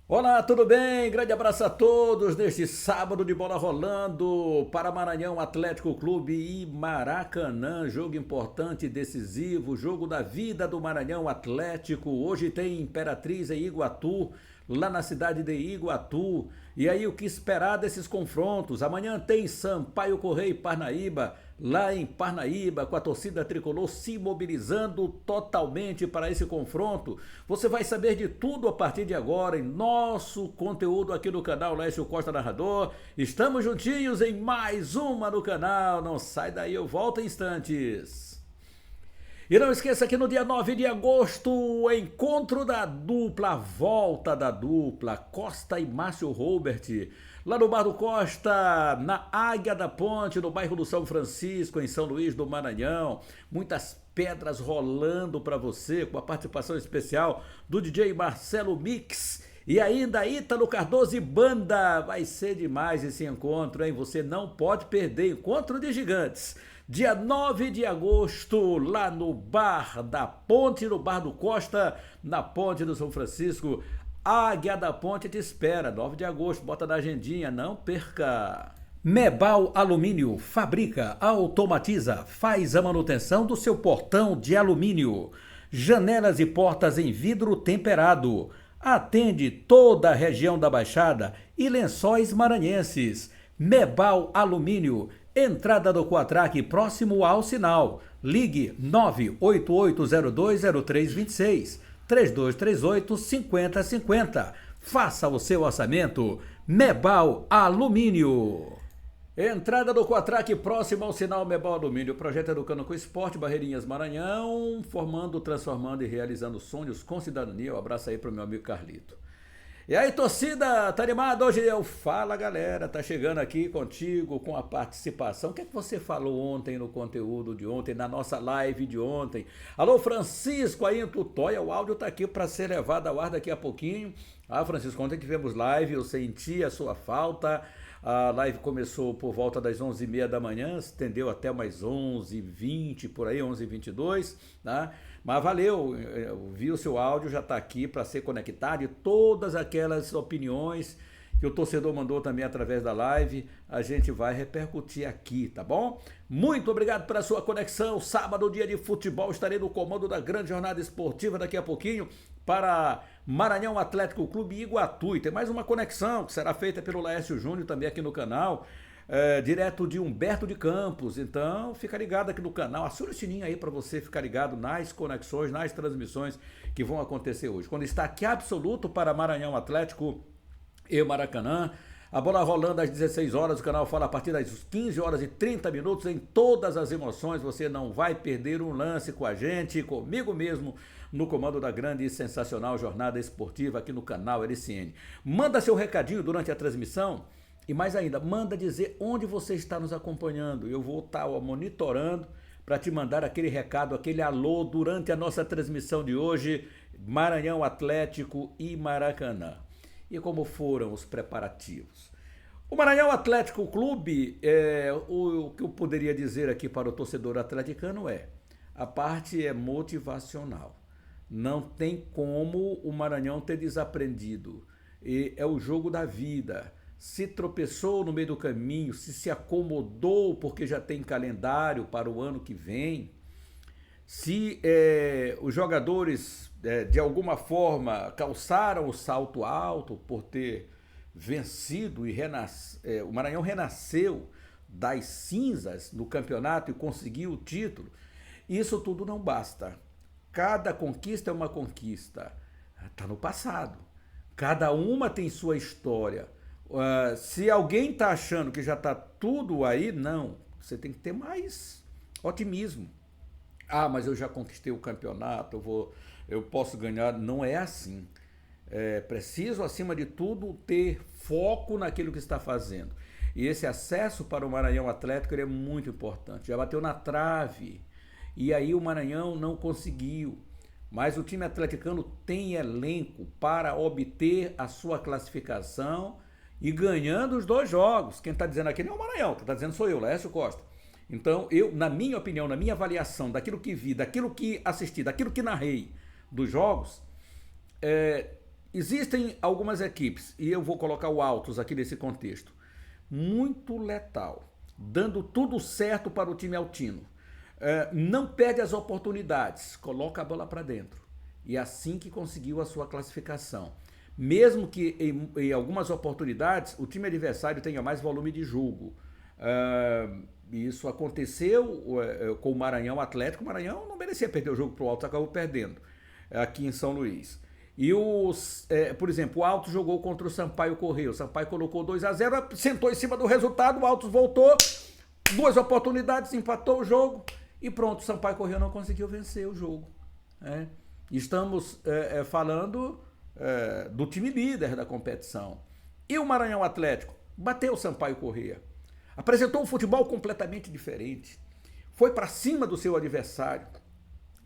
Olá, tudo bem? Grande abraço a todos neste sábado de bola rolando para Maranhão Atlético Clube e Maracanã. Jogo importante e decisivo, jogo da vida do Maranhão Atlético. Hoje tem Imperatriz em Iguatu, lá na cidade de Iguatu. E aí, o que esperar desses confrontos? Amanhã tem Sampaio Correia e Parnaíba, lá em Parnaíba, com a torcida tricolor se mobilizando totalmente para esse confronto. Você vai saber de tudo a partir de agora em nosso conteúdo aqui no canal Lécio Costa Narrador. Estamos juntinhos em mais uma no canal. Não sai daí, eu volto em instantes. E não esqueça que no dia 9 de agosto, o encontro da dupla, a volta da dupla, Costa e Márcio Robert, lá no Bar do Costa, na Águia da Ponte, no bairro do São Francisco, em São Luís do Maranhão. Muitas pedras rolando para você, com a participação especial do DJ Marcelo Mix. E ainda Ítalo Cardoso e Banda. Vai ser demais esse encontro, hein? Você não pode perder. Encontro de Gigantes. Dia 9 de agosto, lá no Bar da Ponte, no Bar do Costa, na Ponte do São Francisco. Águia da Ponte te espera, 9 de agosto, bota na agendinha, não perca. Mebal Alumínio fabrica, automatiza, faz a manutenção do seu portão de alumínio. Janelas e portas em vidro temperado. Atende toda a região da Baixada e Lençóis Maranhenses. Mebal Alumínio, entrada do Quatraque próximo ao sinal. Ligue 988020326, 3238-5050. Faça o seu orçamento. Mebal Alumínio. Entrada do Quatraque próximo ao sinal Mebal Alumínio. Projeto Educando com Esporte, Barreirinhas Maranhão, formando, transformando e realizando sonhos com cidadania. Um abraço aí pro meu amigo Carlito. E aí, torcida, tá animado? Hoje eu Fala, galera, tá chegando aqui contigo com a participação. O que é que você falou ontem no conteúdo de ontem, na nossa live de ontem? Alô, Francisco, aí em Tutóia, o áudio tá aqui para ser levado ao ar daqui a pouquinho. Ah, Francisco, ontem tivemos live, eu senti a sua falta. A live começou por volta das 11h30 da manhã, se estendeu até mais 11h20, por aí, 11h22, tá? Mas valeu, eu vi o seu áudio, já está aqui para ser conectado e todas aquelas opiniões que o torcedor mandou também através da live, a gente vai repercutir aqui, tá bom? Muito obrigado pela sua conexão. Sábado, dia de futebol, estarei no comando da grande jornada esportiva daqui a pouquinho para Maranhão Atlético Clube e Iguatu. E tem mais uma conexão que será feita pelo Laércio Júnior também aqui no canal, direto de Humberto de Campos. Então, fica ligado aqui no canal, aciona o sininho aí para você ficar ligado nas conexões, nas transmissões que vão acontecer hoje. Quando está aqui absoluto para Maranhão Atlético e Maracanã, a bola rolando às 16 horas, o canal fala a partir das 15 horas e 30 minutos, em todas as emoções, você não vai perder um lance com a gente, comigo mesmo, no comando da grande e sensacional jornada esportiva aqui no canal LCN. Manda seu recadinho durante a transmissão e mais ainda, manda dizer onde você está nos acompanhando. Eu vou estar monitorando para te mandar aquele recado, aquele alô durante a nossa transmissão de hoje, Maranhão Atlético e Maracanã. E como foram os preparativos? O Maranhão Atlético Clube, o que eu poderia dizer aqui para o torcedor atleticano a parte é motivacional. Não tem como o Maranhão ter desaprendido. É o jogo da vida. Se tropeçou no meio do caminho, se acomodou porque já tem calendário para o ano que vem, se os jogadores de alguma forma calçaram o salto alto por ter vencido e o Maranhão renasceu das cinzas no campeonato e conseguiu o título, isso tudo não basta. Cada conquista é uma conquista, está no passado. Cada uma tem sua história. Se alguém está achando que já está tudo aí, não. Você tem que ter mais otimismo. Ah, mas eu já conquistei o campeonato, eu posso ganhar. Não é assim. É preciso, acima de tudo, ter foco naquilo que está fazendo. E esse acesso para o Maranhão Atlético é muito importante. Já bateu na trave. E aí o Maranhão não conseguiu. Mas o time atleticano tem elenco para obter a sua classificação e ganhando os dois jogos. Quem está dizendo aqui não é o Maranhão, quem está dizendo sou eu, Laércio Costa. Então, eu, na minha opinião, na minha avaliação daquilo que vi, daquilo que assisti, daquilo que narrei dos jogos, existem algumas equipes, e eu vou colocar o Altos aqui nesse contexto, muito letal, dando tudo certo para o time altino. Não perde as oportunidades, coloca a bola para dentro. E assim que conseguiu a sua classificação. Mesmo que em algumas oportunidades o time adversário tenha mais volume de jogo. Isso aconteceu com o Maranhão Atlético. O Maranhão não merecia perder o jogo para o Altos, acabou perdendo aqui em São Luís. E por exemplo, o Altos jogou contra o Sampaio Corrêa. O Sampaio colocou 2-0, sentou em cima do resultado, o Altos voltou, 2 oportunidades, empatou o jogo e pronto, o Sampaio Corrêa não conseguiu vencer o jogo. Estamos falando do time líder da competição. E o Maranhão Atlético bateu o Sampaio Corrêa. Apresentou um futebol completamente diferente. Foi para cima do seu adversário.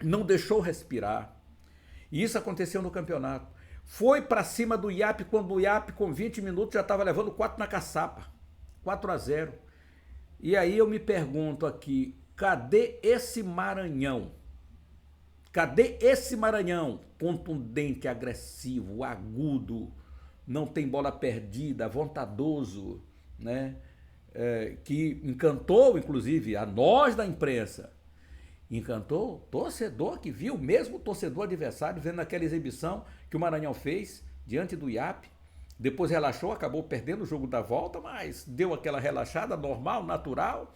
Não deixou respirar. E isso aconteceu no campeonato. Foi para cima do IAP quando o IAP com 20 minutos já estava levando 4 na caçapa. 4-0. E aí eu me pergunto aqui, cadê esse Maranhão? Cadê esse Maranhão contundente, agressivo, agudo, não tem bola perdida, vontadoso, né? Que encantou, inclusive, a nós da imprensa. Encantou o torcedor que viu, mesmo o torcedor adversário, vendo aquela exibição que o Maranhão fez diante do IAP. Depois relaxou, acabou perdendo o jogo da volta, mas deu aquela relaxada normal, natural.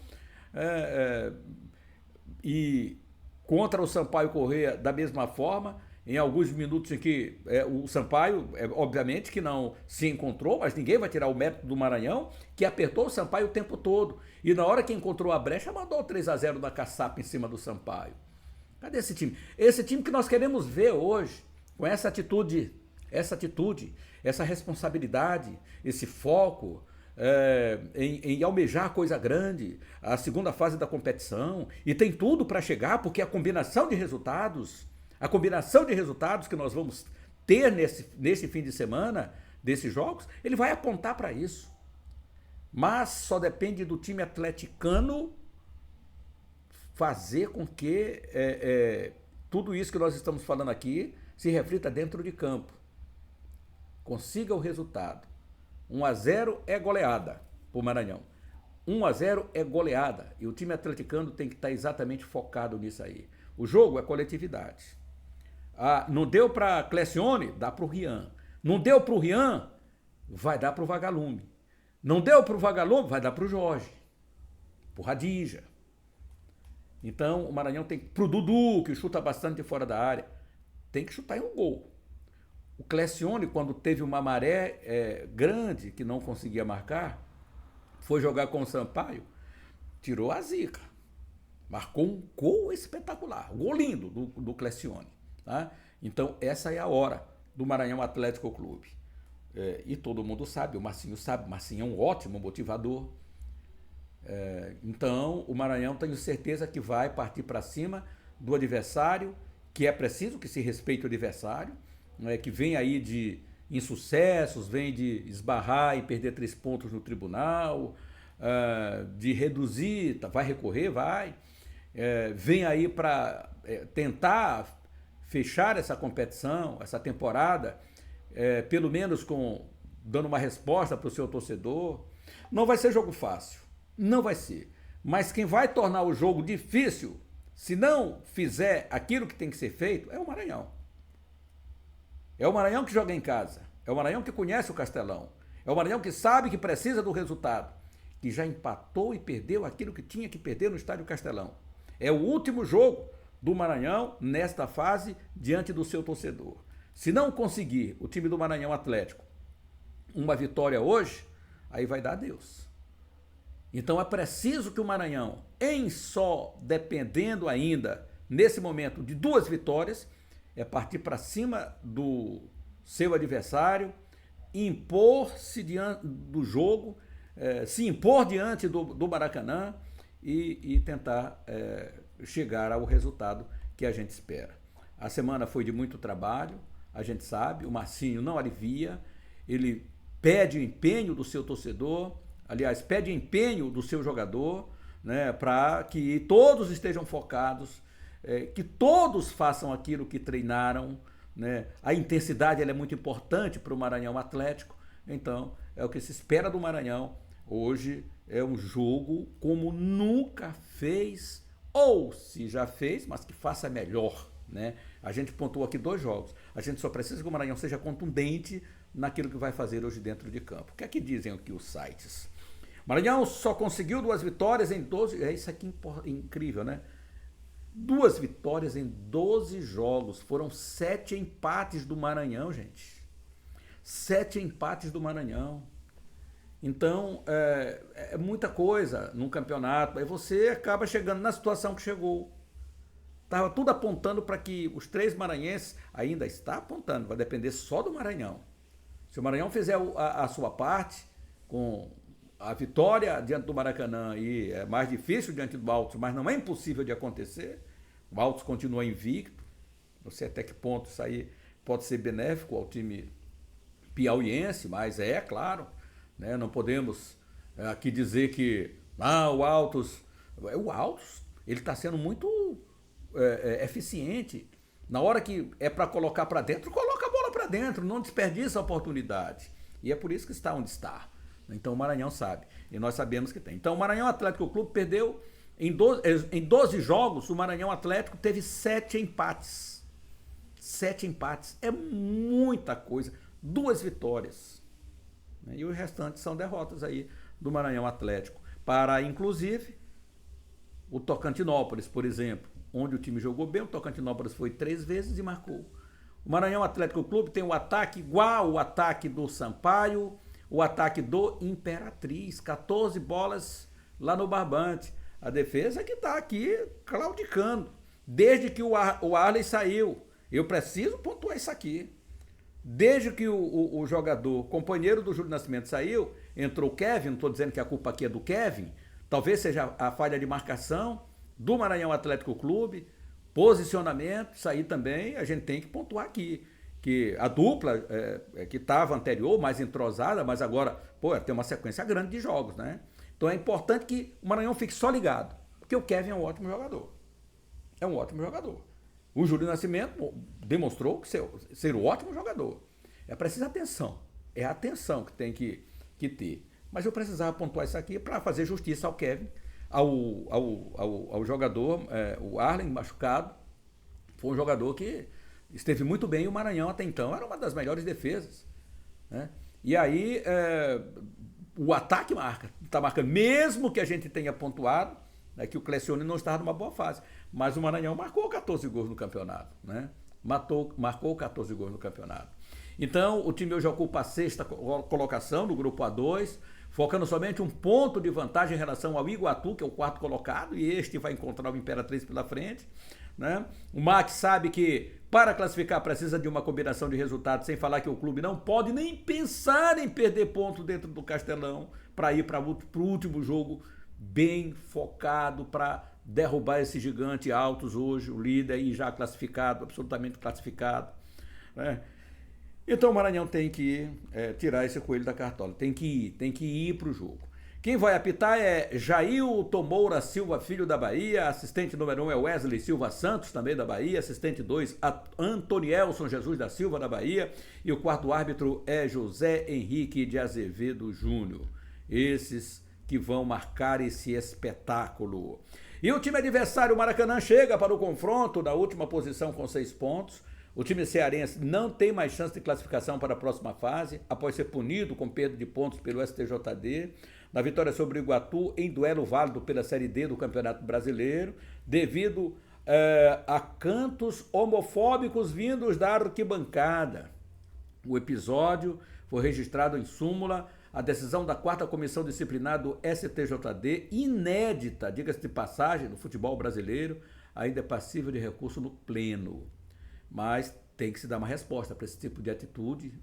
E contra o Sampaio Corrêa, da mesma forma, em alguns minutos em que o Sampaio, obviamente que não se encontrou, mas ninguém vai tirar o mérito do Maranhão, que apertou o Sampaio o tempo todo. E na hora que encontrou a brecha, mandou 3-0 da caçapa em cima do Sampaio. Cadê esse time? Esse time que nós queremos ver hoje, com essa atitude, essa responsabilidade, esse foco, em almejar coisa grande, a segunda fase da competição, e tem tudo para chegar, porque a combinação de resultados que nós vamos ter nesse fim de semana, desses jogos, ele vai apontar para isso. Mas só depende do time atleticano fazer com que tudo isso que nós estamos falando aqui se reflita dentro de campo. Consiga o resultado. 1-0 é goleada para o Maranhão. 1-0 é goleada. E o time atleticano tem que estar exatamente focado nisso aí. O jogo é coletividade. Não deu para Clecione? Dá para o Rian. Não deu para o Rian? Vai dar para o Vagalume. Não deu para o Vagalume? Vai dar para o Jorge. Para o Radija. Então o Maranhão tem que... Para o Dudu, que chuta bastante de fora da área. Tem que chutar em um gol. O Clecione, quando teve uma maré grande que não conseguia marcar, foi jogar com o Sampaio, tirou a zica. Marcou um gol espetacular, um gol lindo do Clecione. Tá? Então, essa é a hora do Maranhão Atlético Clube. E todo mundo sabe, o Marcinho sabe, o Marcinho é um ótimo motivador. Então, o Maranhão, tenho certeza que vai partir para cima do adversário, que é preciso que se respeite o adversário, que vem aí de insucessos, vem de esbarrar e perder 3 pontos no tribunal, de reduzir, vai recorrer, vai. Vem aí para tentar fechar essa competição, essa temporada, pelo menos dando uma resposta para o seu torcedor. Não vai ser jogo fácil, não vai ser. Mas quem vai tornar o jogo difícil, se não fizer aquilo que tem que ser feito, é o Maranhão. É o Maranhão que joga em casa, é o Maranhão que conhece o Castelão, é o Maranhão que sabe que precisa do resultado, que já empatou e perdeu aquilo que tinha que perder no Estádio Castelão. É o último jogo do Maranhão nesta fase diante do seu torcedor. Se não conseguir o time do Maranhão Atlético uma vitória hoje, aí vai dar adeus. Então é preciso que o Maranhão, dependendo ainda, nesse momento, de 2 vitórias, partir para cima do seu adversário, impor-se diante do jogo, se impor diante do Maracanã e tentar chegar ao resultado que a gente espera. A semana foi de muito trabalho, a gente sabe, o Marcinho não alivia, ele pede o empenho do seu torcedor, aliás, pede empenho do seu jogador, né, para que todos estejam focados, que todos façam aquilo que treinaram, né? A intensidade ela é muito importante para o Maranhão Atlético. Então, é o que se espera do Maranhão. Hoje é um jogo como nunca fez, ou se já fez, mas que faça melhor, né? A gente pontuou aqui 2 jogos. A gente só precisa que o Maranhão seja contundente naquilo que vai fazer hoje dentro de campo. O que é que dizem aqui os sites? Maranhão só conseguiu 2 vitórias em 12... É isso aqui incrível, né? 2 vitórias em 12 jogos. Foram 7 empates do Maranhão, gente. 7 empates do Maranhão. Então, é muita coisa num campeonato. Aí você acaba chegando na situação que chegou. Estava tudo apontando para que os 3 maranhenses, ainda está apontando, vai depender só do Maranhão. Se o Maranhão fizer a sua parte, com a vitória diante do Maracanã, e é mais difícil diante do Altos, mas não é impossível de acontecer. O Altos continua invicto. Não sei até que ponto isso aí pode ser benéfico ao time piauiense, mas claro, né? Não podemos aqui dizer que o Altos ele está sendo muito eficiente. Na hora que é para colocar para dentro, coloca a bola para dentro, não desperdiça a oportunidade. E é por isso que está onde está. Então o Maranhão sabe, e nós sabemos que tem. Então o Maranhão Atlético Clube perdeu em 12 jogos, o Maranhão Atlético teve 7 empates. 7 empates, é muita coisa. 2 vitórias. E os restantes são derrotas aí do Maranhão Atlético. Para, inclusive, o Tocantinópolis, por exemplo, onde o time jogou bem, o Tocantinópolis foi 3 vezes e marcou. O Maranhão Atlético Clube tem o ataque igual o ataque do Sampaio, o ataque do Imperatriz, 14 bolas lá no Barbante. A defesa que está aqui claudicando, desde que o Arley saiu. Eu preciso pontuar isso aqui. Desde que o jogador, companheiro do Júlio Nascimento saiu, entrou o Kevin, não estou dizendo que a culpa aqui é do Kevin, talvez seja a falha de marcação do Maranhão Atlético Clube, posicionamento, isso aí também a gente tem que pontuar aqui. Que a dupla que estava anterior, mais entrosada, mas agora, tem uma sequência grande de jogos, né? Então é importante que o Maranhão fique só ligado, porque o Kevin é um ótimo jogador. É um ótimo jogador. O Júlio Nascimento demonstrou ser um ótimo jogador. É preciso atenção. É a atenção que tem que ter. Mas eu precisava pontuar isso aqui para fazer justiça ao Kevin, ao jogador, o Arlen machucado. Foi um jogador que esteve muito bem e o Maranhão até então era uma das melhores defesas, né? E aí o ataque está marcando, mesmo que a gente tenha pontuado, né, que o Clecione não estava numa boa fase, mas o Maranhão marcou 14 gols no campeonato, né? Marcou 14 gols no campeonato. Então o time hoje ocupa a 6ª colocação no grupo A2, focando somente 1 ponto de vantagem em relação ao Iguatu, que é o 4º colocado, e este vai encontrar o Imperatriz pela frente, né? O Max sabe que para classificar precisa de uma combinação de resultados, sem falar que o clube não pode nem pensar em perder ponto dentro do Castelão para ir para o último jogo bem focado para derrubar esse gigante Altos hoje, o líder e já classificado, absolutamente classificado, né? Então o Maranhão tem que tirar esse coelho da cartola, tem que ir para o jogo. Quem vai apitar é Jailton Moura Silva, filho da Bahia. Assistente número 1 é Wesley Silva Santos, também da Bahia. Assistente 2, Antonielson Jesus da Silva, da Bahia. E o 4º árbitro é José Henrique de Azevedo Júnior. Esses que vão marcar esse espetáculo. E o time adversário, o Maracanã, chega para o confronto na última posição com 6 pontos. O time cearense não tem mais chance de classificação para a próxima fase, após ser punido com perda de pontos pelo STJD, na vitória sobre o Iguatu em duelo válido pela Série D do Campeonato Brasileiro, devido a cantos homofóbicos vindos da arquibancada. O episódio foi registrado em súmula, a decisão da 4ª Comissão Disciplinar do STJD, inédita, diga-se de passagem, no futebol brasileiro, ainda é passível de recurso no pleno. Mas tem que se dar uma resposta para esse tipo de atitude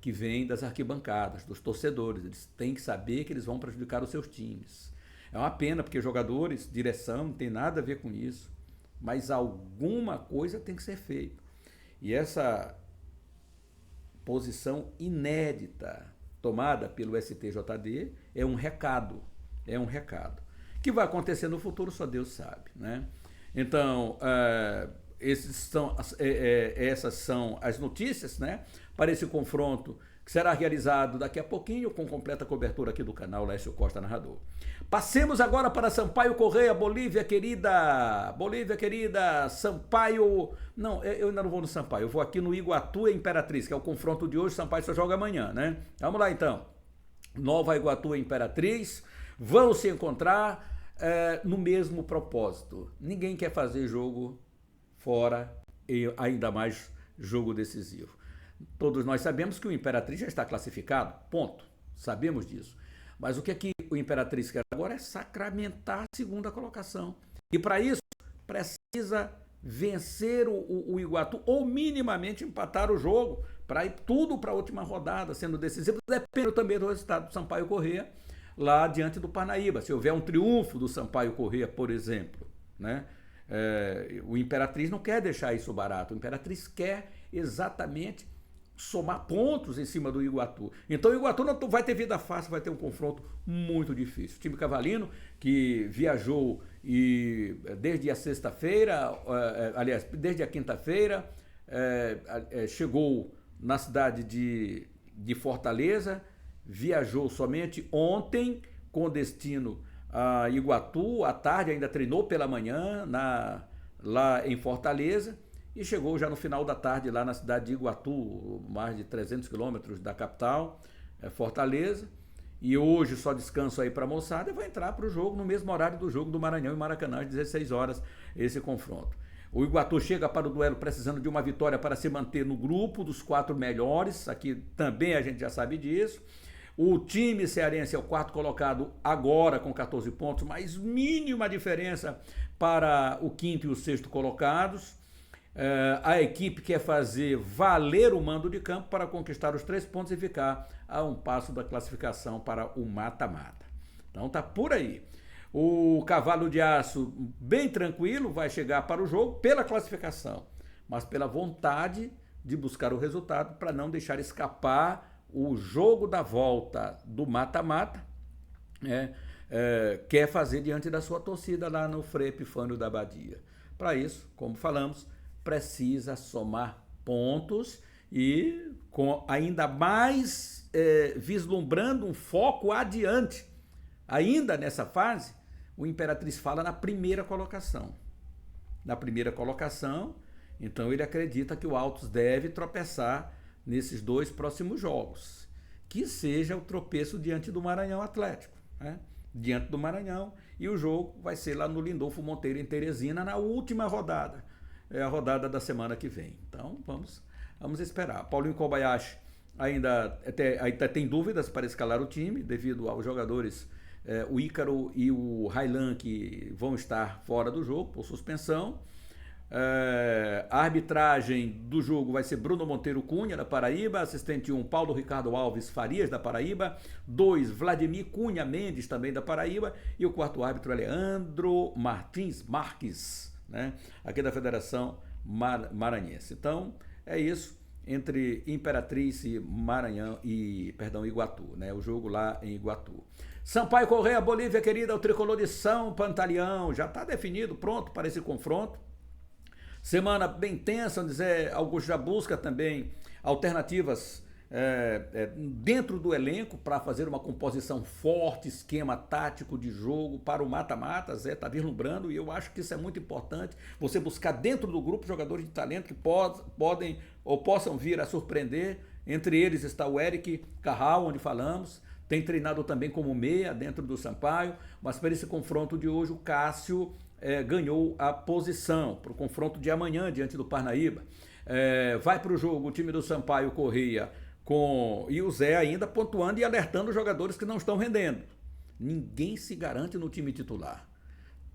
que vem das arquibancadas, dos torcedores. Eles têm que saber que eles vão prejudicar os seus times. É uma pena, porque jogadores, direção, não tem nada a ver com isso. Mas alguma coisa tem que ser feita. E essa posição inédita tomada pelo STJD é um recado. É um recado. O que vai acontecer no futuro só Deus sabe, né? Então, essas são as notícias, né, para esse confronto que será realizado daqui a pouquinho, com completa cobertura aqui do canal Lécio Costa Narrador. Passemos agora para Sampaio Corrêa, Bolívia querida. Bolívia querida, Sampaio... Não, eu ainda não vou no Sampaio, eu vou aqui no Iguatu e Imperatriz, que é o confronto de hoje. Sampaio só joga amanhã, né? Vamos lá então. Nova Iguatu e Imperatriz vão se encontrar no mesmo propósito. Ninguém quer fazer jogo fora e ainda mais jogo decisivo. Todos nós sabemos que o Imperatriz já está classificado, ponto. Sabemos disso. Mas o que o Imperatriz quer agora é sacramentar a segunda colocação. E para isso, precisa vencer o Iguatu ou minimamente empatar o jogo para ir tudo para a última rodada, sendo decisivo. Depende também do resultado do Sampaio Corrêa lá diante do Parnaíba. Se houver um triunfo do Sampaio Corrêa, por exemplo, né? O Imperatriz não quer deixar isso barato. O Imperatriz quer exatamente somar pontos em cima do Iguatu. Então o Iguatu não vai ter vida fácil, vai ter um confronto muito difícil. O time cavalino, que viajou desde a sexta-feira, aliás, desde a quinta-feira, chegou na cidade de Fortaleza, viajou somente ontem com destino a Iguatu, à tarde ainda treinou pela manhã lá em Fortaleza, e chegou já no final da tarde lá na cidade de Iguatu, mais de 300 quilômetros da capital, Fortaleza. E hoje só descanso aí para a moçada e vai entrar para o jogo no mesmo horário do jogo do Maranhão e Maracanã, às 16 horas, esse confronto. O Iguatu chega para o duelo precisando de uma vitória para se manter no grupo dos 4 melhores, aqui também a gente já sabe disso. O time cearense é o 4º colocado agora com 14 pontos, mas mínima diferença para o 5º e o 6º colocados. A equipe quer fazer valer o mando de campo para conquistar os 3 pontos e ficar a um passo da classificação para o mata-mata. Então tá por aí. O Cavalo de Aço, bem tranquilo, vai chegar para o jogo pela classificação, mas pela vontade de buscar o resultado para não deixar escapar o jogo da volta do mata-mata, quer fazer diante da sua torcida lá no Frei Epifânio da Abadia. Para isso, como falamos, precisa somar pontos e com ainda mais vislumbrando um foco adiante. Ainda nessa fase, o Imperatriz fala na primeira colocação. Na primeira colocação, então ele acredita que o Altos deve tropeçar nesses 2 próximos jogos. Que seja o tropeço diante do Maranhão Atlético, né? Diante do Maranhão, e o jogo vai ser lá no Lindolfo Monteiro, em Teresina, na última rodada. É a rodada da semana que vem. Então, vamos esperar. Paulinho Kobayashi ainda tem dúvidas para escalar o time, devido aos jogadores, o Ícaro e o Railan, que vão estar fora do jogo por suspensão. A arbitragem do jogo vai ser Bruno Monteiro Cunha, da Paraíba. Assistente 1, Paulo Ricardo Alves Farias, da Paraíba. 2, Vladimir Cunha Mendes, também da Paraíba. E o 4º árbitro é Leandro Martins Marques, né, aqui da Federação Maranhense. Então, é isso, entre Imperatriz e Iguatu, né, o jogo lá em Iguatu. Sampaio Corrêa, Bolívia querida, o tricolor de São Pantaleão, já está definido, pronto para esse confronto. Semana bem tensa, onde Zé Augusto já busca também alternativas dentro do elenco para fazer uma composição forte, esquema tático de jogo para o mata-mata. Zé está vislumbrando e eu acho que isso é muito importante, você buscar dentro do grupo jogadores de talento que podem ou possam vir a surpreender. Entre eles está o Eric Carral, onde falamos, tem treinado também como meia dentro do Sampaio, mas para esse confronto de hoje o Cássio ganhou a posição para o confronto de amanhã diante do Parnaíba. Vai para o jogo o time do Sampaio Corrêa e o Zé ainda pontuando e alertando os jogadores que não estão rendendo. Ninguém se garante no time titular.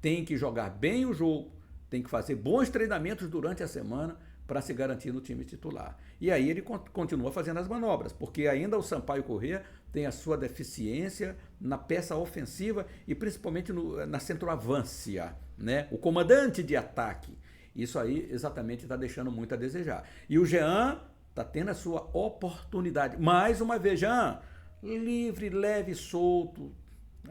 Tem que jogar bem o jogo, tem que fazer bons treinamentos durante a semana para se garantir no time titular. E aí ele continua fazendo as manobras, porque ainda o Sampaio Corrêa tem a sua deficiência na peça ofensiva e principalmente na centroavância, né? O comandante de ataque. Isso aí exatamente está deixando muito a desejar. E o Jean está tendo a sua oportunidade. Mais uma vez, Jean, livre, leve, solto.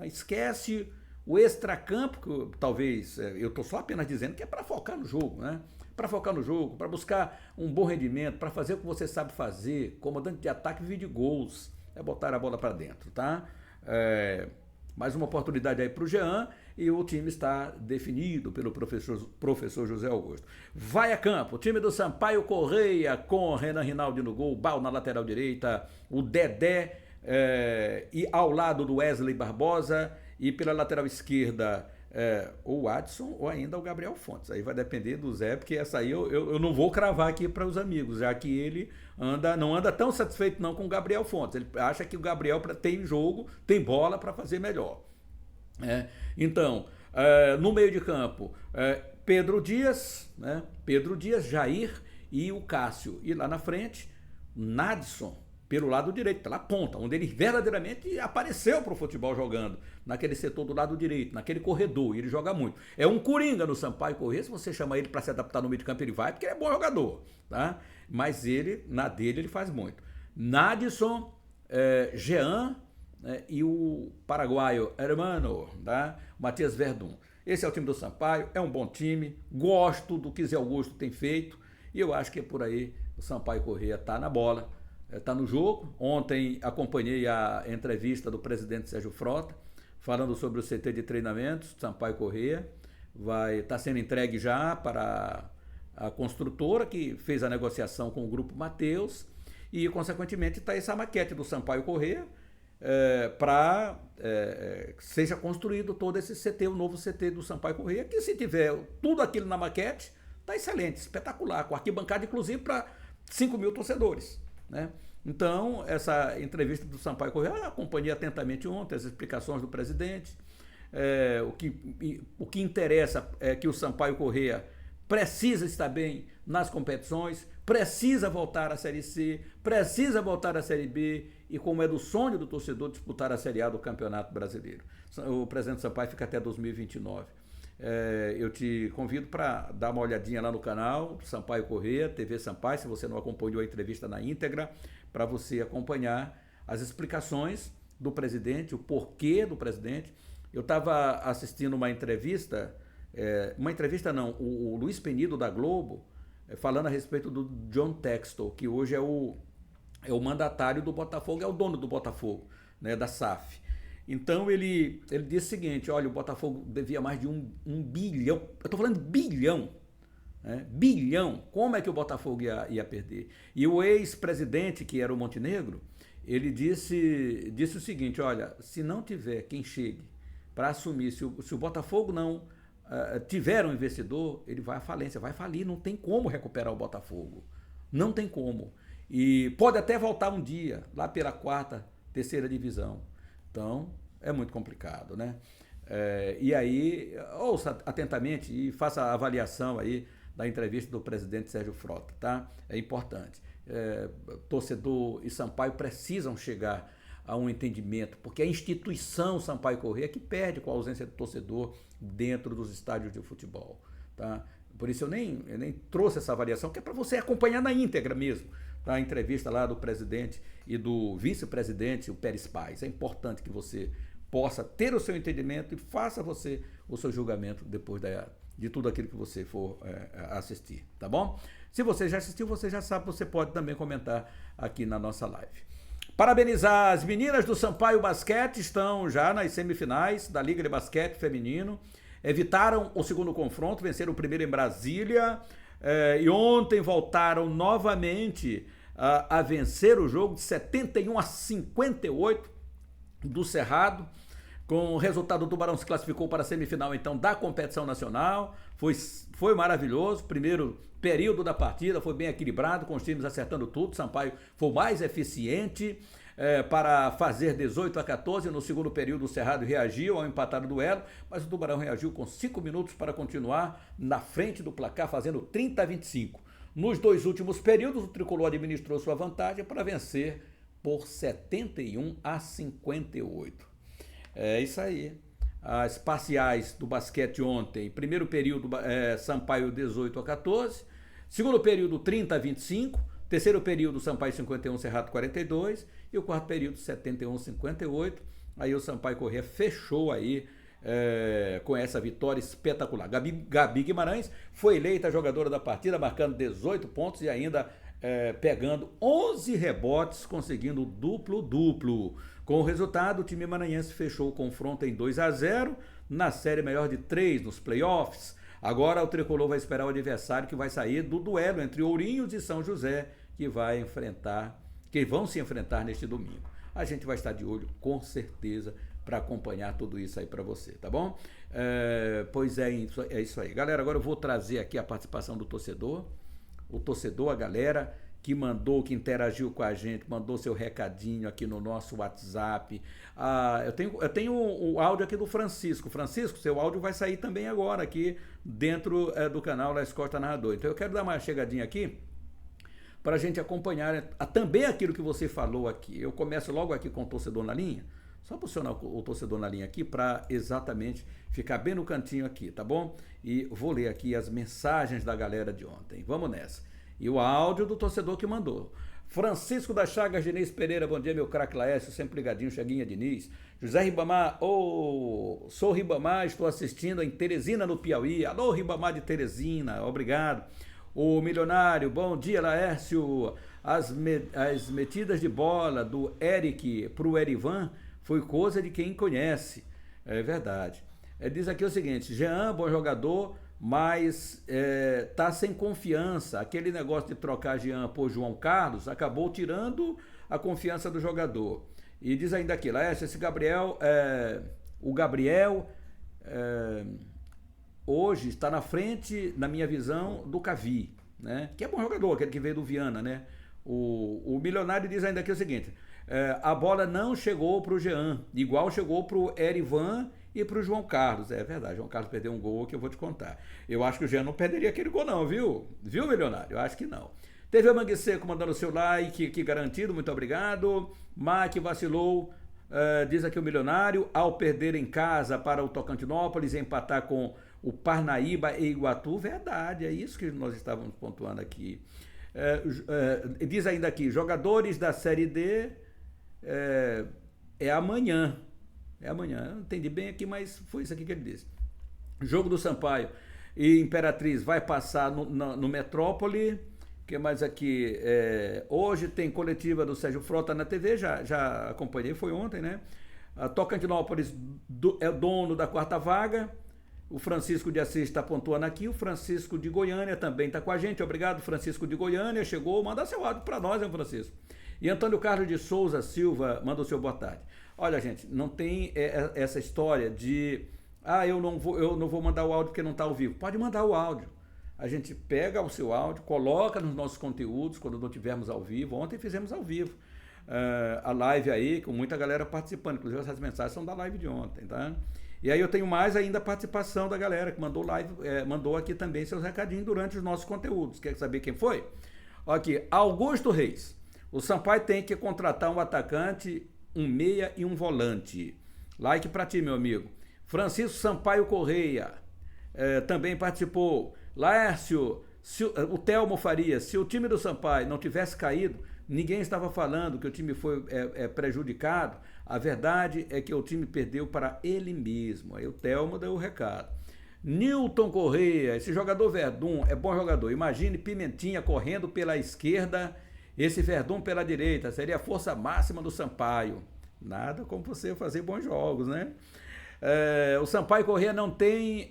Esquece o extracampo, que talvez, eu estou só apenas dizendo que é para focar no jogo, né? para focar no jogo, para buscar um bom rendimento, para fazer o que você sabe fazer, comandante de ataque, vive de gols, é botar a bola para dentro, tá? Mais uma oportunidade aí para o Jean e o time está definido pelo professor José Augusto. Vai a campo, o time do Sampaio Correia com Renan Rinaldi no gol, Bal na lateral direita, o Dedé e ao lado do Wesley Barbosa e pela lateral esquerda ou o Adson ou ainda o Gabriel Fontes. Aí vai depender do Zé, porque essa aí eu não vou cravar aqui para os amigos, já que ele não anda tão satisfeito não com o Gabriel Fontes. Ele acha que o Gabriel tem jogo, tem bola para fazer melhor. Então, no meio de campo, Pedro Dias, Jair e o Cássio. E lá na frente, Nadson, pelo lado direito, pela ponta, onde ele verdadeiramente apareceu para o futebol jogando, naquele setor do lado direito, naquele corredor, e ele joga muito. É um coringa no Sampaio Corrêa, se você chamar ele para se adaptar no meio de campo, ele vai, porque ele é bom jogador, tá? Mas ele, na dele, ele faz muito. Nadson, Jean e o paraguaio Hermano, tá? Matias Verdun. Esse é o time do Sampaio, é um bom time, gosto do que Zé Augusto tem feito, e eu acho que é por aí o Sampaio Corrêa está na bola, está no jogo. Ontem acompanhei a entrevista do presidente Sérgio Frota, falando sobre o CT de treinamentos, Sampaio Corrêa. Está sendo entregue já para a construtora, que fez a negociação com o Grupo Mateus, e, consequentemente, está essa maquete do Sampaio Corrêa para que seja construído todo esse CT, o novo CT do Sampaio Corrêa, que, se tiver tudo aquilo na maquete, está excelente, espetacular, com arquibancada, inclusive, para 5.000 torcedores. Né? Então, essa entrevista do Sampaio Corrêa, eu acompanhei atentamente ontem as explicações do presidente. O que interessa é que o Sampaio Corrêa precisa estar bem nas competições, precisa voltar à Série C, precisa voltar à Série B e, como é do sonho do torcedor, disputar a Série A do Campeonato Brasileiro. O presidente Sampaio fica até 2029. Eu te convido para dar uma olhadinha lá no canal do Sampaio Corrêa, TV Sampaio, se você não acompanhou a entrevista na íntegra, para você acompanhar as explicações do presidente, o porquê do presidente. Eu estava assistindo uma entrevista não, o Luiz Penido da Globo, falando a respeito do John Textor, que hoje é o mandatário do Botafogo, é o dono do Botafogo, né, da SAF. Então ele disse o seguinte: olha, o Botafogo devia mais de um bilhão, eu estou falando bilhão, né? Bilhão, como é que o Botafogo ia perder? E o ex-presidente, que era o Montenegro, ele disse o seguinte: olha, se não tiver quem chegue para assumir, se o Botafogo não tiver um investidor, ele vai à falência, vai falir, não tem como recuperar o Botafogo, não tem como. E pode até voltar um dia, lá pela quarta, terceira divisão. Então, é muito complicado, né? E aí, ouça atentamente e faça a avaliação aí da entrevista do presidente Sérgio Frota, tá? É importante. Torcedor e Sampaio precisam chegar a um entendimento, porque a instituição Sampaio Corrêa que perde com a ausência do torcedor dentro dos estádios de futebol, tá? Por isso eu nem trouxe essa avaliação, que é para você acompanhar na íntegra mesmo, tá? A entrevista lá do presidente e do vice-presidente, o Pérez Paz. É importante que você possa ter o seu entendimento e faça você o seu julgamento depois de tudo aquilo que você for assistir, tá bom? Se você já assistiu, você já sabe, você pode também comentar aqui na nossa live. Parabenizar as meninas do Sampaio Basquete, estão já nas semifinais da Liga de Basquete Feminino, evitaram o segundo confronto, venceram o primeiro em Brasília, e ontem voltaram novamente a vencer o jogo de 71-58 do Cerrado. Com o resultado, o Tubarão se classificou para a semifinal, então, da competição nacional. Foi maravilhoso. Primeiro período da partida foi bem equilibrado, com os times acertando tudo. Sampaio foi mais eficiente para fazer 18-14. No segundo período, o Cerrado reagiu ao empatar o duelo, mas o Tubarão reagiu com 5 minutos para continuar na frente do placar, fazendo 30-25. Nos dois últimos períodos, o Tricolor administrou sua vantagem para vencer por 71-58. É isso aí. As parciais do basquete ontem: primeiro período, Sampaio 18-14, segundo período 30-25, terceiro período Sampaio 51, Cerrado 42 e o quarto período 71-58. Aí o Sampaio Corrêa fechou aí com essa vitória espetacular. Gabi Guimarães foi eleita jogadora da partida, marcando 18 pontos e ainda pegando 11 rebotes, conseguindo duplo-duplo. Com o resultado, o time maranhense fechou o confronto em 2-0 na série melhor de 3 nos playoffs. Agora o tricolor vai esperar o adversário que vai sair do duelo entre Ourinhos e São José, que vão se enfrentar neste domingo. A gente vai estar de olho, com certeza, para acompanhar tudo isso aí para você, tá bom? Pois é isso aí. Galera, agora eu vou trazer aqui a participação do torcedor. O torcedor, a galera que interagiu com a gente, mandou seu recadinho aqui no nosso WhatsApp. Eu tenho o áudio aqui do Francisco. Francisco, seu áudio vai sair também agora aqui dentro do canal Las Costas Narrador. Então eu quero dar uma chegadinha aqui para a gente acompanhar também aquilo que você falou aqui. Eu começo logo aqui com o torcedor na linha. Só posicionar o torcedor na linha aqui para exatamente ficar bem no cantinho aqui, tá bom? E vou ler aqui as mensagens da galera de ontem. Vamos nessa. E o áudio do torcedor que mandou. Francisco da Chagas Diniz Pereira, bom dia, meu craque Laércio, sempre ligadinho, Chaguinha Diniz. José Ribamar, sou Ribamar, estou assistindo em Teresina, no Piauí. Alô, Ribamar de Teresina, obrigado. O Milionário, bom dia, Laércio. As metidas de bola do Eric pro Erivan foi coisa de quem conhece. É verdade. Diz aqui o seguinte, Jean, bom jogador, mas tá sem confiança. Aquele negócio de trocar Jean por João Carlos acabou tirando a confiança do jogador. E diz ainda aqui, Laércio, esse Gabriel, o Gabriel hoje está na frente, na minha visão, do Cavi, né? Que é bom jogador, aquele que veio do Viana, né? O Milionário diz ainda aqui o seguinte, a bola não chegou para o Jean, igual chegou para o Erivan e para o João Carlos. É verdade, João Carlos perdeu um gol que eu vou te contar. Eu acho que o Jean não perderia aquele gol não, viu? Viu, Milionário? Eu acho que não. TV Mangue Seco mandando o seu like, que garantido, muito obrigado. Mac vacilou, diz aqui o Milionário, ao perder em casa para o Tocantinópolis, empatar com o Parnaíba e Iguatu. Verdade, é isso que nós estávamos pontuando aqui. Diz ainda aqui, jogadores da Série D amanhã. É amanhã, eu não entendi bem aqui, mas foi isso aqui que ele disse. Jogo do Sampaio e Imperatriz vai passar no Metrópole. O que mais aqui? Hoje tem coletiva do Sérgio Frota na TV, já acompanhei, foi ontem, né? A Tocantinópolis é dono da quarta vaga. O Francisco de Assis está pontuando aqui. O Francisco de Goiânia também está com a gente. Obrigado, Francisco de Goiânia. Chegou, manda seu áudio para nós, hein, Francisco? E Antônio Carlos de Souza Silva manda o seu boa tarde. Olha, gente, não tem essa história de eu não vou mandar o áudio porque não está ao vivo. Pode mandar o áudio. A gente pega o seu áudio, coloca nos nossos conteúdos quando não tivermos ao vivo. Ontem fizemos ao vivo a live aí, com muita galera participando. Inclusive essas mensagens são da live de ontem, tá? E aí eu tenho mais ainda a participação da galera que mandou live, mandou aqui também seus recadinhos durante os nossos conteúdos. Quer saber quem foi? Aqui, Augusto Reis. O Sampaio tem que contratar um atacante, um meia e um volante. Like pra ti, meu amigo. Francisco Sampaio Correia também participou. Laércio, o Telmo Faria, se o time do Sampaio não tivesse caído, ninguém estava falando que o time foi prejudicado. A verdade é que o time perdeu para ele mesmo. Aí o Telmo deu o recado. Nilton Correia, esse jogador Verdun é bom jogador. Imagine Pimentinha correndo pela esquerda, esse Verdun pela direita. Seria a força máxima do Sampaio. Nada como você fazer bons jogos, né? O Sampaio Correia não tem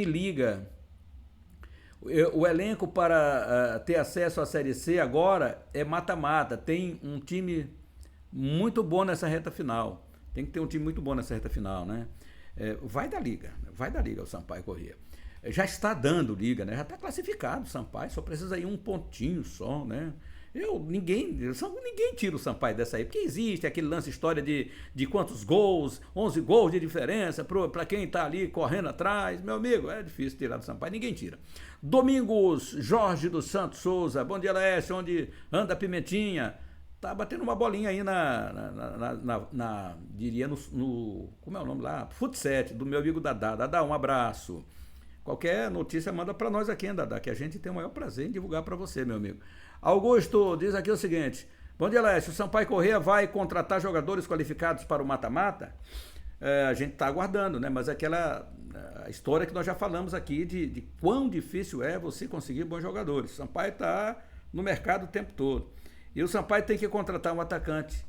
liga. O elenco para ter acesso à Série C agora é mata-mata. Tem um time muito bom nessa reta final. Tem que ter um time muito bom nessa reta final, né? Vai dar liga o Sampaio Corrêa. Já está dando liga, né? Já está classificado o Sampaio, só precisa ir um pontinho só, né? Ninguém tira o Sampaio dessa aí, porque existe aquele lance, história de quantos gols, 11 gols de diferença para quem está ali correndo atrás. Meu amigo, é difícil tirar do Sampaio, ninguém tira. Domingos Jorge dos Santos Souza, bom dia, Laércio, onde anda a Pimentinha? Tá batendo uma bolinha aí diria como é o nome lá? Futset, do meu amigo Dadá. Dadá, um abraço. Qualquer notícia manda para nós aqui, hein, Dadá, que a gente tem o maior prazer em divulgar para você, meu amigo. Augusto diz aqui o seguinte, bom dia, Laércio, o Sampaio Corrêa vai contratar jogadores qualificados para o mata-mata? a gente está aguardando, né? Mas aquela a história que nós já falamos aqui de quão difícil é você conseguir bons jogadores. O Sampaio está no mercado o tempo todo. E o Sampaio tem que contratar um atacante,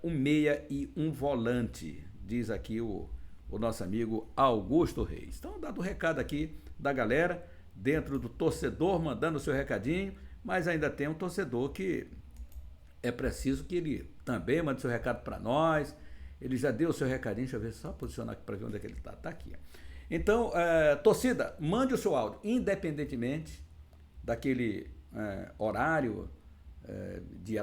um meia e um volante, diz aqui o nosso amigo Augusto Reis. Então, dado o recado aqui da galera, dentro do torcedor mandando o seu recadinho, mas ainda tem um torcedor que é preciso que ele também mande seu recado para nós. Ele já deu o seu recadinho, deixa eu ver, só posicionar aqui para ver onde é que ele está. Está aqui. Então, torcida, mande o seu áudio, independentemente daquele horário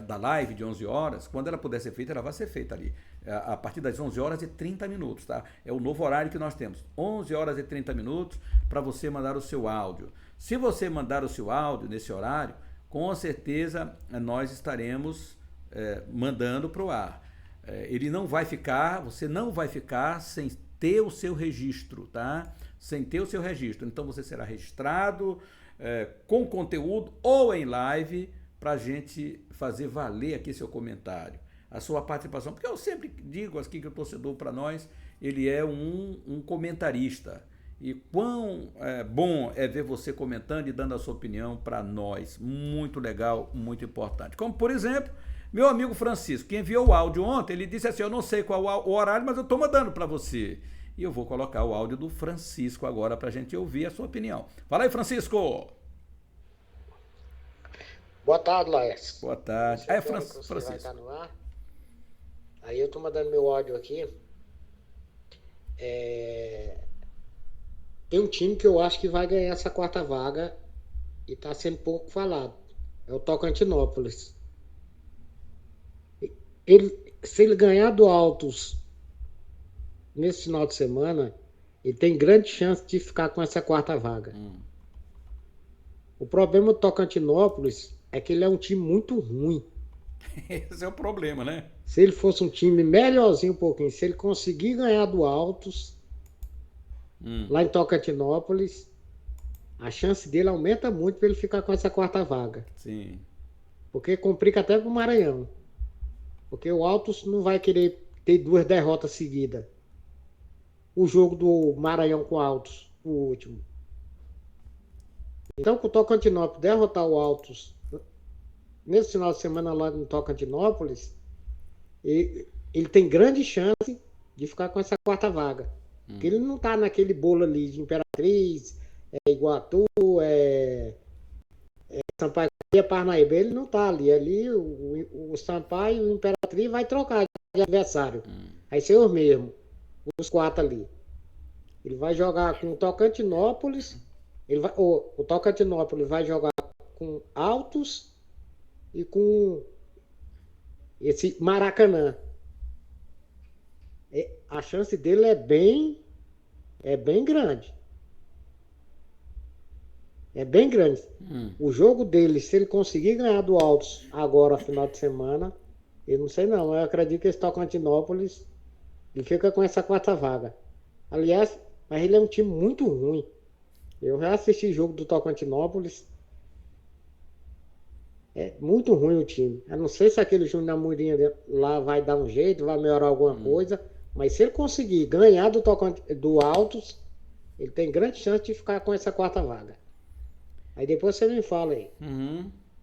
da live de 11 horas, quando ela puder ser feita, ela vai ser feita ali, a partir das 11 horas e 30 minutos, tá? É o novo horário que nós temos, 11 horas e 30 minutos para você mandar o seu áudio. Se você mandar o seu áudio nesse horário, com certeza nós estaremos mandando para o ar. Ele não vai ficar, você não vai ficar sem ter o seu registro, tá? Sem ter o seu registro. Então você será registrado com conteúdo ou em live para a gente fazer valer aqui seu comentário, a sua participação. Porque eu sempre digo aqui que o torcedor para nós, ele é um comentarista. E quão bom é ver você comentando e dando a sua opinião para nós. Muito legal, muito importante. Como, por exemplo, meu amigo Francisco, que enviou o áudio ontem, ele disse assim, eu não sei qual o horário, mas eu estou mandando para você. E eu vou colocar o áudio do Francisco agora para a gente ouvir a sua opinião. Fala aí, Francisco! Boa tarde, Laércio. Boa tarde. Francisco. Vai estar no ar. Aí eu estou mandando meu áudio aqui. Tem um time que eu acho que vai ganhar essa quarta vaga e está sendo pouco falado. É o Tocantinópolis. Se ele ganhar do Altos nesse final de semana, ele tem grande chance de ficar com essa quarta vaga. O problema do Tocantinópolis é que ele é um time muito ruim. Esse é o problema, né? Se ele fosse um time melhorzinho um pouquinho, se ele conseguir ganhar do Altos, lá em Tocantinópolis, a chance dele aumenta muito para ele ficar com essa quarta vaga. Sim. Porque complica até pro Maranhão. Porque o Altos não vai querer ter 2 derrotas seguidas. O jogo do Maranhão com o Altos, o último. Então, com o Tocantinópolis derrotar o Altos nesse final de semana lá em Tocantinópolis, ele tem grande chance de ficar com essa quarta vaga. Porque ele não tá naquele bolo ali de Imperatriz, Iguatu, Sampaio e Parnaíba. Ele não tá ali. Ali o Sampaio e o Imperatriz vai trocar de adversário. Vai ser os mesmos, os 4 ali. Ele vai jogar com o Tocantinópolis. O Tocantinópolis vai jogar com Altos e com esse Maracanã. A chance dele é bem grande. É bem grande. O jogo dele, se ele conseguir ganhar do Altos agora, final de semana, eu não sei não. Eu acredito que esse Tocantinópolis ele fica com essa quarta vaga. Aliás, mas ele é um time muito ruim. Eu já assisti jogo do Tocantinópolis. É muito ruim o time. Eu não sei se aquele Júnior Amorim lá vai dar um jeito, vai melhorar alguma coisa. Mas se ele conseguir ganhar do Altos, ele tem grande chance de ficar com essa quarta vaga. Aí depois você me fala aí.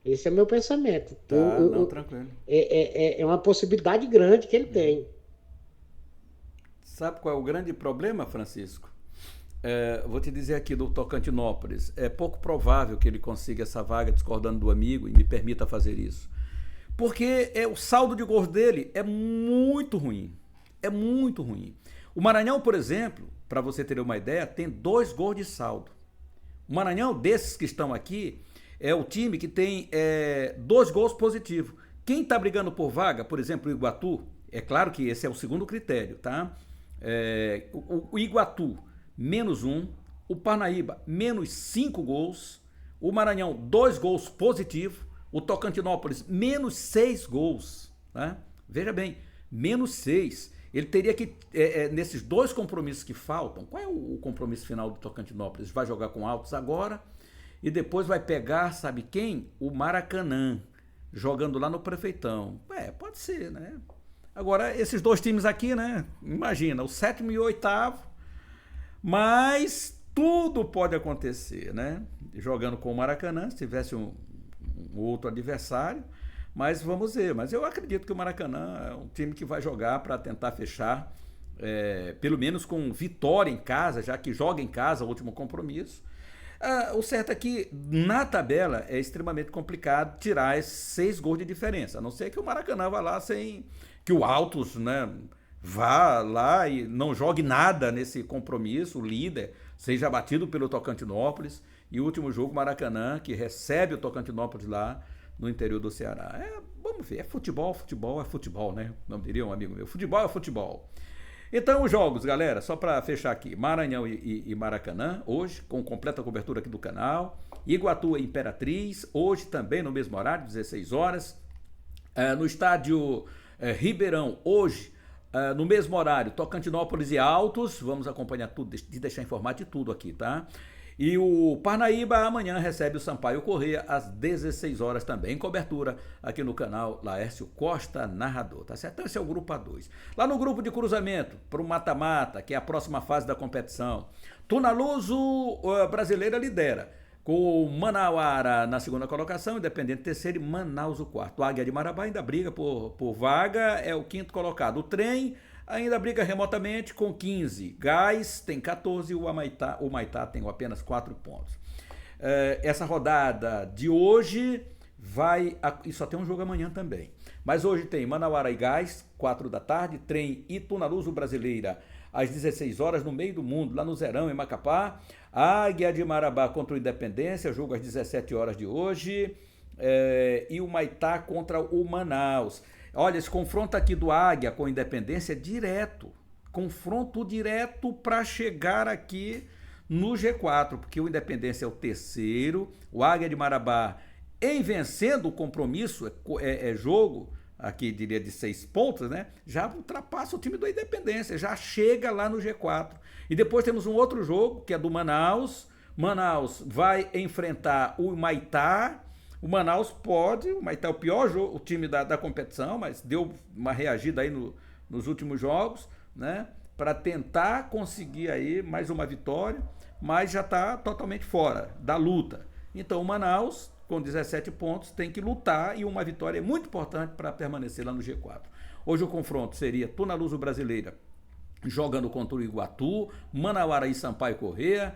Esse é meu pensamento. Tá, não, tranquilo. É uma possibilidade grande que ele tem. Sabe qual é o grande problema, Francisco? Vou te dizer aqui do Tocantinópolis. É pouco provável que ele consiga essa vaga, discordando do amigo, e me permita fazer isso. Porque o saldo de gols dele é muito ruim. É muito ruim. O Maranhão, por exemplo, para você ter uma ideia, tem 2 gols de saldo. O Maranhão, desses que estão aqui, é o time que tem 2 gols positivos. Quem está brigando por vaga, por exemplo, o Iguatu, é claro que esse é o segundo critério, tá? O Iguatu, -1, o Parnaíba, -5 gols, o Maranhão, 2 gols positivos, o Tocantinópolis, -6 gols, tá? Veja bem, -6. Ele teria que, nesses 2 compromissos que faltam, qual é o compromisso final do Tocantinópolis? Vai jogar com Altos agora e depois vai pegar, sabe quem? O Maracanã, jogando lá no Prefeitão. Pode ser, né? Agora, esses dois times aqui, né? Imagina, o sétimo e o oitavo, mas tudo pode acontecer, né? Jogando com o Maracanã, se tivesse um outro adversário, mas vamos ver. Mas eu acredito que o Maracanã é um time que vai jogar para tentar fechar, pelo menos com vitória em casa, já que joga em casa o último compromisso. O certo é que na tabela é extremamente complicado tirar esses 6 gols de diferença, a não ser que o Maracanã vá lá sem que o Altos, né, vá lá e não jogue nada nesse compromisso, o líder seja batido pelo Tocantinópolis, e o último jogo Maracanã, que recebe o Tocantinópolis lá no interior do Ceará. Vamos ver, futebol é futebol, né? Não diria um amigo meu, futebol é futebol. Então, os jogos, galera, só para fechar aqui, Maranhão e Maracanã, hoje, com completa cobertura aqui do canal. Iguatu e Imperatriz, hoje também no mesmo horário, 16 horas. No estádio Ribeirão, hoje, no mesmo horário, Tocantinópolis e Altos, vamos acompanhar tudo, de deixar informado de tudo aqui, tá? E o Parnaíba amanhã recebe o Sampaio Corrêa às 16 horas também, cobertura aqui no canal Laércio Costa Narrador, tá certo? Então esse é o grupo A2. Lá no grupo de cruzamento, para o mata-mata, que é a próxima fase da competição, Tunaluso Brasileira lidera, com o Manauara na segunda colocação, Independente terceiro e Manaus o quarto. O Águia de Marabá ainda briga por vaga, é o quinto colocado. O Trem ainda briga remotamente com 15. Gás tem 14 e o Humaitá tem apenas 4 pontos. Essa rodada de hoje e só tem um jogo amanhã também. Mas hoje tem Manauara e Gás, 4 da tarde, Trem e Tunaluso Brasileira às 16 horas no meio do mundo, lá no Zerão, em Macapá. Águia de Marabá contra o Independência, jogo às 17 horas de hoje. E o Humaitá contra o Manaus. Olha, esse confronto aqui do Águia com a Independência é direto. Confronto direto para chegar aqui no G4, porque o Independência é o terceiro, o Águia de Marabá, em vencendo o compromisso, jogo, aqui diria de 6 pontos, né? Já ultrapassa o time do Independência, já chega lá no G4. E depois temos um outro jogo, que é do Manaus. Manaus vai enfrentar o Humaitá. O Humaitá é o pior o time da competição, mas deu uma reagida aí nos últimos jogos, né? Para tentar conseguir aí mais uma vitória, mas já está totalmente fora da luta. Então o Manaus, com 17 pontos, tem que lutar e uma vitória é muito importante para permanecer lá no G4. Hoje o confronto seria Tunaluso Brasileira jogando contra o Iguatu, Manauara e Sampaio Corrêa,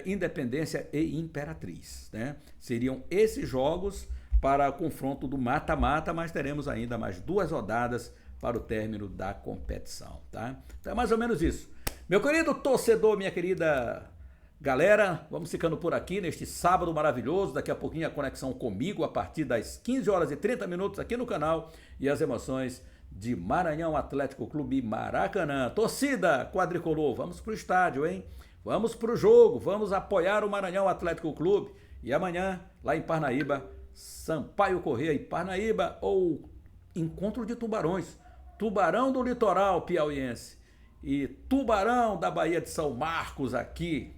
Independência e Imperatriz, né? Seriam esses jogos para o confronto do mata-mata, mas teremos ainda mais 2 rodadas para o término da competição, tá? Então é mais ou menos isso. Meu querido torcedor, minha querida galera, vamos ficando por aqui neste sábado maravilhoso. Daqui a pouquinho a conexão comigo a partir das 15 horas e 30 minutos aqui no canal e as emoções de Maranhão Atlético Clube Maracanã. Torcida quadricolor, vamos pro estádio, hein? Vamos pro jogo, vamos apoiar o Maranhão Atlético Clube. E amanhã, lá em Parnaíba, Sampaio Corrêa em Parnaíba, ou Encontro de Tubarões. Tubarão do litoral piauiense e Tubarão da Baía de São Marcos aqui,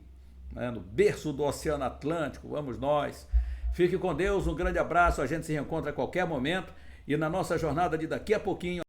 né, no berço do Oceano Atlântico. Vamos nós. Fique com Deus, um grande abraço, a gente se reencontra a qualquer momento e na nossa jornada de daqui a pouquinho